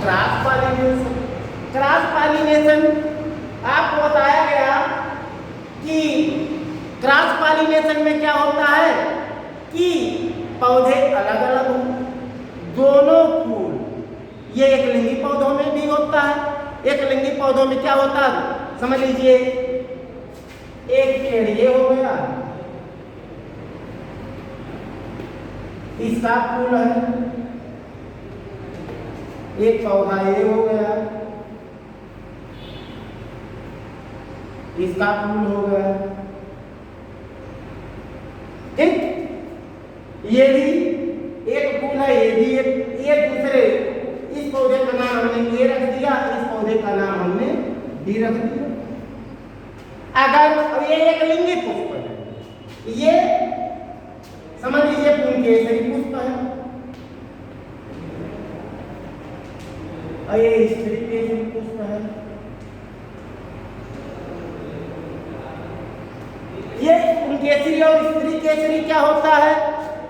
Cross pollination. Cross pollination आपको बताया गया कि क्रॉस पॉलिनेशन में क्या होता है कि पौधे अलग अलग हों, दोनों फूल। ये एक लिंगी पौधों में भी होता है। एक लिंगी पौधों में क्या होता है, समझ लीजिए, एक पेड़ ये हो गया, इसका फूल है, एक पौधा ये हो गया, इसका फूल हो गया, ठीक। ये भी एक फूल है, ये भी एक दूसरे, इस पौधे का नाम हमने ये रख दिया, इस पौधे का नाम हमने भी रख दिया। अगर ये एक लिंगी पुष्प है, ये समझ लीजिए पुंकेसरी पुष्प है, और ये स्त्री केसरी पुष्प है। ये पुंकेसरी और स्त्री केसरी क्या होता है,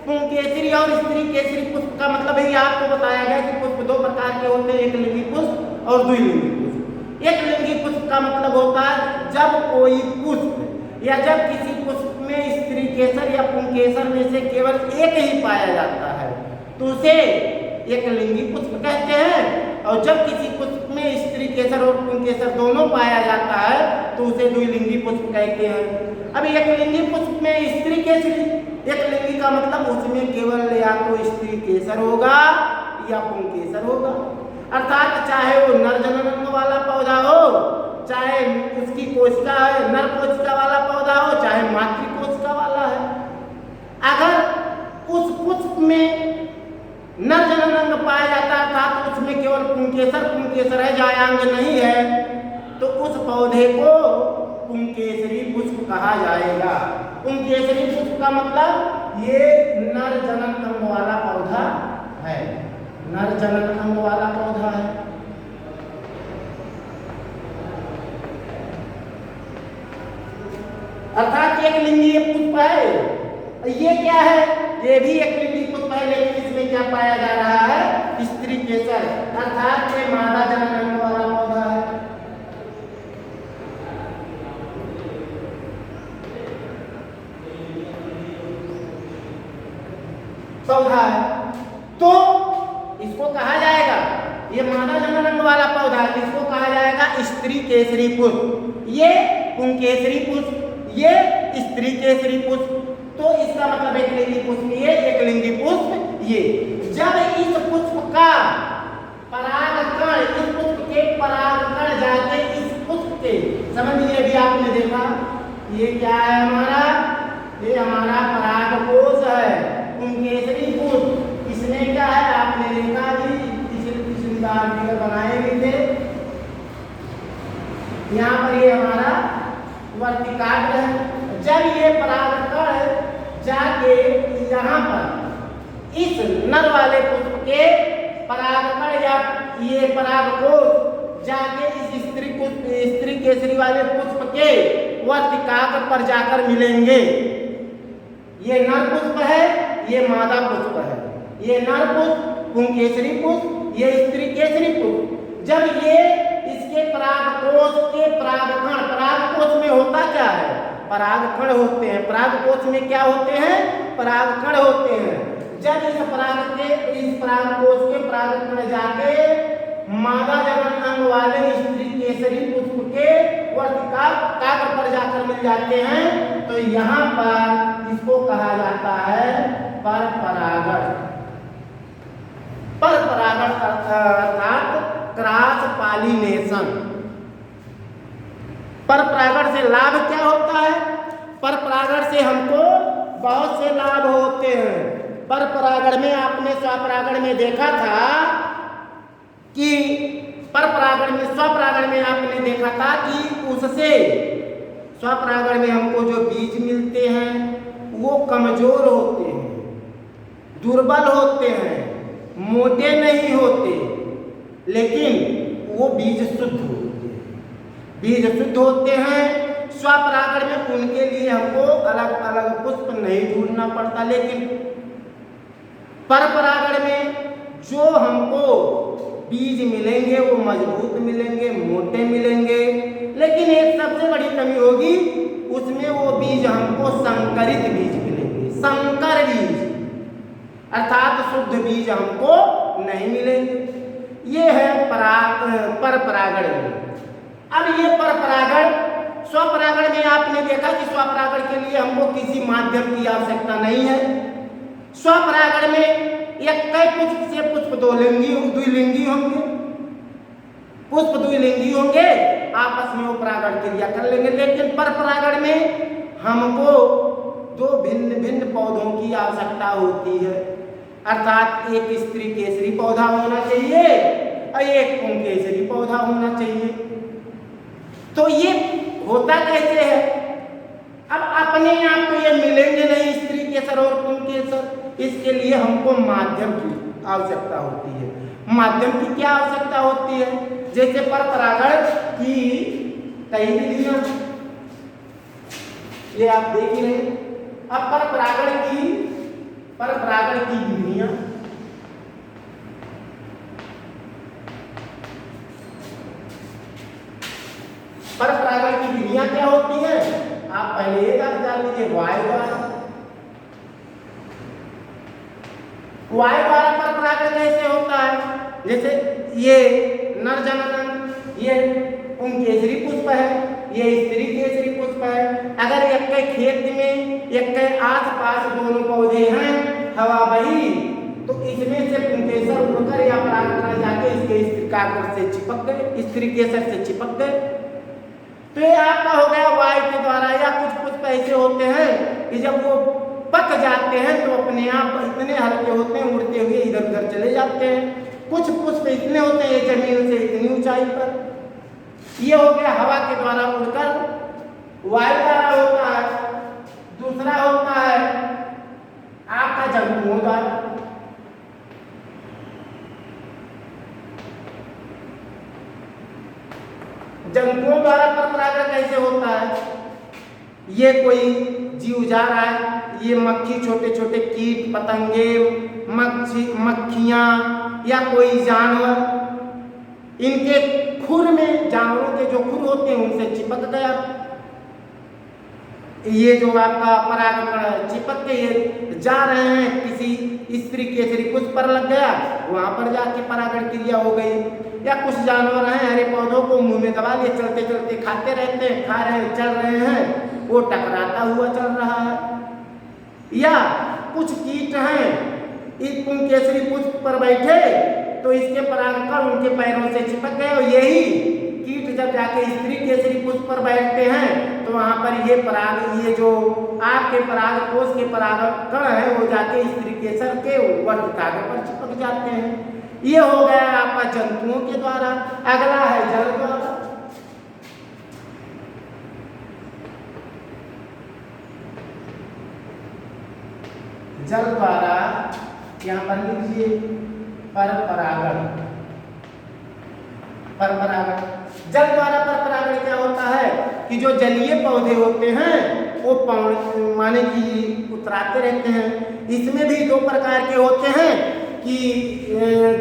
पुंकेसरी और स्त्री केसरी पुष्प का मतलब ही आपको बताया गया कि पुष्प दो प्रकार के होते हैं, एक लिंगी पुष्प और द्विलिंगी पुष्प। एक लिंगी पुष्प का मतलब होता है जब कोई पुष्प या जब किसी पुष्प में स्त्री केसर या पुंकेसर में से केवल एक ही पाया जाता है तो उसे एक लिंगी पुष्प कहते हैं, और जब किसी पुष्प में स्त्री केसर और पुंकेसर दोनों पाया जाता है तो उसे द्विलिंगी पुष्प कहते हैं। अब एक लिंगी पुष्प में स्त्री केसरी, एक लिंगी का मतलब उसमें केवल या तो स्त्री केसर होगा या पुंकेसर होगा, अर्थात चाहे वो नर जनन वाला पौधा हो, चाहे उसकी कोशिका है नर कोशिका वाला पौधा हो, चाहे मातृ कोशिका वाला है। अगर उस पुष्प में नर जनन अंग पाया जाता है अर्थात उसमें केवल पुंकेसर है, जायांग नहीं है, तो उस पौधे को पुंकेसरी पुष्प कहा जाएगा। पुंकेसरी पुष्प का मतलब ये नर जनन अंग वाला पौधा है, नर जनन अंग वाला पौधा है। अर्थात एक लिंगी पुष्प है, ये क्या है, ये भी एक लिंगी पुष्प है, लेकिन इसमें क्या पाया जा रहा है, स्त्री केसर, अर्थात ये मादा जनन अंग वाला पौधा है। पौधा है तो इसको कहा जाएगा, ये मादा जनन अंग वाला पौधा है, इसको कहा जाएगा स्त्री केसरी पुष्प। ये पुंकेसरी पुष्प, ये स्त्री केसरी पुष्प, तो इसका मतलब एक लिंगी पुष्प ये, एक लिंगी पुष्प ये। जब इस पुष्प का परागकण, इस पुष्प के परागकण जाके इस पुष्प के, समझ लीजिए अभी आपने देखा ये क्या है हमारा, ये हमारा परागकोश है, पुंकेसरी पुष्प। इसमें क्या है आपने देखा भी, पिछली बार फिगर बनाए भी थे, यहाँ पर ये हमारा वर्तिकाग्र है। जब ये परागकण जाके यहाँ पर इस नर वाले पुष्प के परागकण या ये परागकोश जाके इस स्त्री केसरी वाले पुष्प के वर्तिकाग्र पर जाकर मिलेंगे। ये नर पुष्प है, ये मादा पुष्प है, ये नर पुष्प पुंकेसरी पुष्प, ये स्त्री केसरी पुष्प। जब ये इसके परागकोश के परागकण, परागकोश में होता क्या है, परागकण होते हैं, परागकोश में क्या होते हैं, परागकण होते हैं। जब इस परागकोश के परागकण जाके मादा जनन अंग वाले स्त्री केसरी पुष्प के वर्तिकाग्र पर जाकर मिल जाते हैं तो यहाँ पर इसको कहा जाता है परपरागण। परपरागण अर्थात क्रॉस पॉलिनेशन। परपरागण से लाभ क्या होता है, परपरागण से हमको बहुत से लाभ होते हैं। परपरागण में आपने स्वपरागण में देखा था कि परपरागण में, स्वपरागण में आपने देखा था कि उससे स्वपरागण में हमको जो बीज मिलते हैं वो कमजोर होते हैं, दुर्बल होते हैं, मोटे नहीं होते, लेकिन वो बीज शुद्ध होते हैं, बीज शुद्ध होते हैं। स्वपरागण में उनके लिए हमको अलग अलग पुष्प नहीं ढूंढना पड़ता, लेकिन परपरागण में जो हमको बीज मिलेंगे वो मजबूत मिलेंगे, मोटे मिलेंगे, लेकिन एक सबसे बड़ी कमी होगी, उसमें वो बीज हमको संकरित बीज मिलेंगे, संकर बीज, अर्थात शुद्ध बीज हमको नहीं मिलेंगे। ये है पर परागण। अब ये पर परागण, स्वपरागण में आपने देखा कि स्वपरागण के लिए हमको किसी माध्यम की आवश्यकता नहीं है। स्वपरागण में एक पुष्प से पुष्प द्विलिंगी होंगे, पुष्प द्विलिंगी होंगे, आपस में वो परागण क्रिया कर लेंगे। लेकिन पर परागण में हमको दो भिन्न भिन्न पौधों की आवश्यकता होती है, अर्थात एक स्त्री केसरी पौधा होना चाहिए और एक पुंकेसरी पौधा होना चाहिए। तो ये होता कैसे है? अब अपने आप तो ये मिलेंगे नहीं स्त्री केसर और पुंकेसर, इसके लिए हमको माध्यम की आवश्यकता होती है। माध्यम की क्या आवश्यकता होती है? जैसे पर परागण की कई विधियां, ये आप देख रहे हैं। अब पर परागण की विधियां, पर परागण की विधियां क्या होती हैं? आप पहले ये जान लीजिए। वायु द्वारा पर परागण कैसे होता है? जैसे ये नर जनन, ये पुंकेसरी पुष्प है, ये स्त्री केसरी पुष्प है। अगर एक के खेत में एक के आस पास दोनों पौधे हैं, हवा बही, तो इसमें से पुंकेसर उड़कर या परागण जाके इसके स्त्रीकाग्र से चिपक गए, स्त्री केसर से चिपक गए। तो ये आपका हो गया वायु के द्वारा। या कुछ पुष्प ऐसे होते हैं कि जब वो पक जाते हैं तो अपने आप इतने हल्के होते हैं, उड़ते हुए इधर उधर चले जाते हैं। कुछ पुष्प इतने होते हैं जमीन से इतनी ऊंचाई पर। ये हो गया हवा के द्वारा उड़कर, वायु द्वारा होता है। दूसरा होता है आपका जंतुओं द्वारा। जंतुओं द्वारा पर परागण कैसे होता है? ये कोई जीव जा रहा है, ये मक्खी, छोटे छोटे कीट पतंगे, मक्खियाँ या कोई जानवर, इनके खुर में, जानवरों के जो खुर होते हैं उनसे चिपक गया। ये जो आपका परागण चिपक के ये जा रहे हैं, किसी स्त्री केसरी पुष्प पर लग गया, वहां पर जाके परागण क्रिया हो गई। या कुछ जानवर हैं हरे पौधों को मुंह में दबा लिए, चलते चलते खाते रहते हैं, खा रहे हैं, चल रहे हैं, वो टकराता हुआ चल रहा है। या कुछ कीट हैं इस पुंकेसरी पुष्प पर बैठे, तो इसके परागकण उनके पैरों से चिपक गए, और यही कीट जब जाके स्त्री केसरी पुष्प पर बैठते हैं तो वहां पर ये जो आपके परागकोश के परागकण है वो जाके स्त्री केसर के वर्तिकाग्र पर चिपक जाते हैं। ये हो गया आपका जंतुओं के द्वारा। अगला है जल द्वारा। जल द्वारा यहाँ पर लीजिए पर परागण। पर परागण, जल द्वारा पर परागण क्या होता है कि जो जलीय पौधे होते हैं वो माने कि उतराते रहते हैं। इसमें भी दो प्रकार के होते हैं कि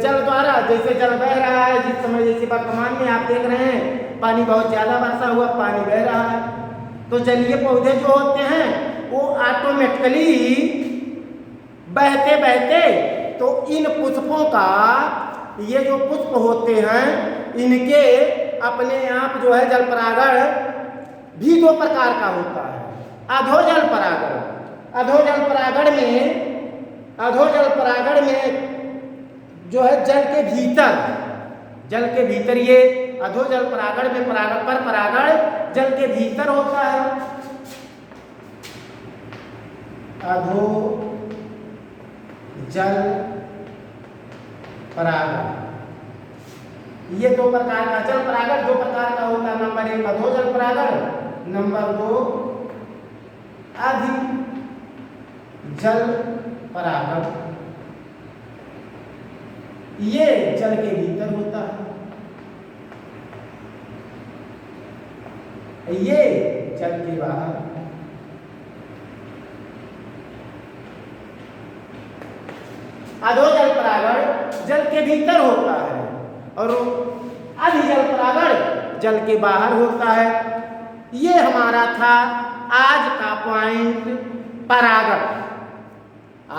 जल द्वारा, जैसे जल बह रहा है, जिस समय जैसे वर्तमान में आप देख रहे हैं पानी बहुत ज़्यादा वर्षा हुआ, पानी बह रहा है, तो जलीय पौधे जो होते हैं वो ऑटोमेटिकली बहते बहते, तो इन पुष्पों का, ये जो पुष्प होते हैं इनके अपने आप जो है जल परागण भी दो प्रकार का होता है। अधोजल परागण, अधोजल परागण में जो है जल के भीतर ये अधोजल परागण में पर परागण जल के भीतर होता है। अधोजल परागण, ये दो प्रकार का जल परागण दो प्रकार का होता है। नंबर 1 अधोजल परागण, नंबर 2 अधि जल परागण। ये जल के भीतर होता है, ये जल के बाहर। अधोजल परागण जल के भीतर होता है और अधिजल परागण जल के बाहर होता है। ये हमारा था आज का पॉइंट परागण।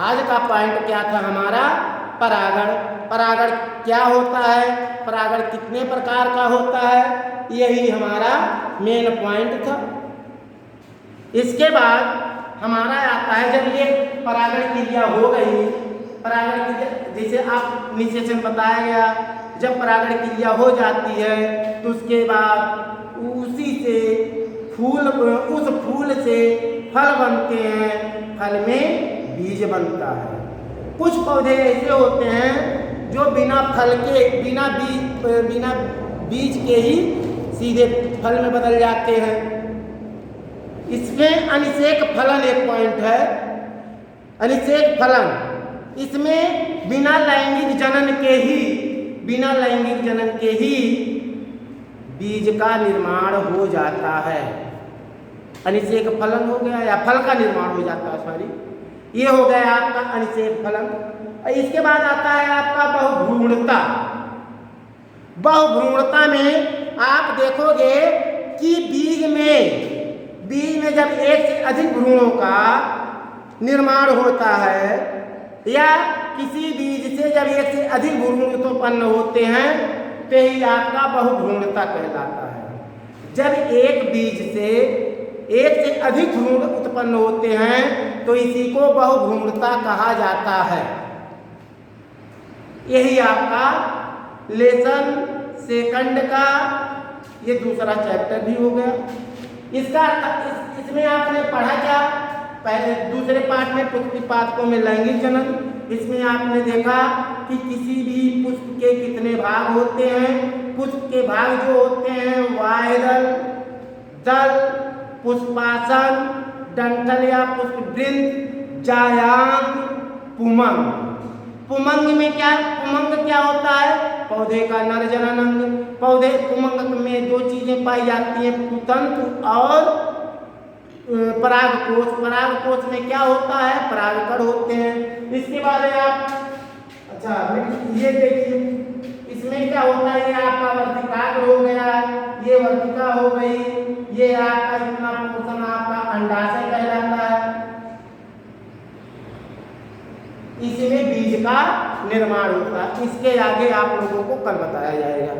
आज का पॉइंट क्या था हमारा? परागण। परागण क्या होता है, परागण कितने प्रकार का होता है, यही हमारा मेन पॉइंट था। इसके बाद हमारा आता है जब ये परागण क्रिया हो गई, परागण क्रिया जैसे आप नीचे से बताया गया, जब परागण क्रिया हो जाती है तो उसके बाद उसी से फूल, उस फूल से फल बनते हैं, फल में बीज बनता है। कुछ पौधे ऐसे होते हैं जो बिना फल के, बिना बीज के ही सीधे फल में बदल जाते हैं। इसमें अनिषेक फलन एक पॉइंट है। अनिषेक फलन, इसमें बिना लैंगिक जनन के ही बीज का निर्माण हो जाता है। अनिषेक फलन हो गया, या फल का निर्माण हो जाता है, सॉरी, ये हो गया आपका अनिषेक फलन। इसके बाद आता है आपका बहुभ्रूणता। बहुभ्रूणता में आप देखोगे कि बीज में जब एक से अधिक भ्रूणों का निर्माण होता है, या किसी बीज से जब एक से अधिक भ्रूण उत्पन्न होते हैं तो ही आपका बहुभ्रूणता कहलाता है। जब एक बीज से एक से अधिक भ्रूण उत्पन्न होते हैं तो इसी को बहुभ्रूणता कहा जाता है। यही आपका लेसन सेकंड का ये दूसरा चैप्टर भी हो गया। इसमें आपने पढ़ा क्या? पहले दूसरे पार्ट में पुष्पिपातकों में लैंगिक जनन, इसमें आपने देखा कि किसी भी पुष्प के कितने भाग होते हैं। पुष्प के भाग जो होते हैं वाहिदल, दल, पुष्पासन, डंठल या पुष्पवृंत, जायांग, पुमंग। पुमंग में क्या, पुमंग क्या होता है? पौधे का नर जनन अंग। पौधे पुमंग में दो चीजें पाई जाती हैं, पुतंत्र और परागकोश। परागकोश में क्या होता है? परागकण होते हैं। इसके बाद आप अच्छा ये देखिए, इसमें क्या होता है? ये आपका वर्तिकाग्र हो गया, ये वर्तिका हो गई, ये आपका इतना पोषण आपका अंडाशय कहलाता है। इसमें बीज का निर्माण होता है। इसके आगे आप लोगों को कल बताया जाएगा।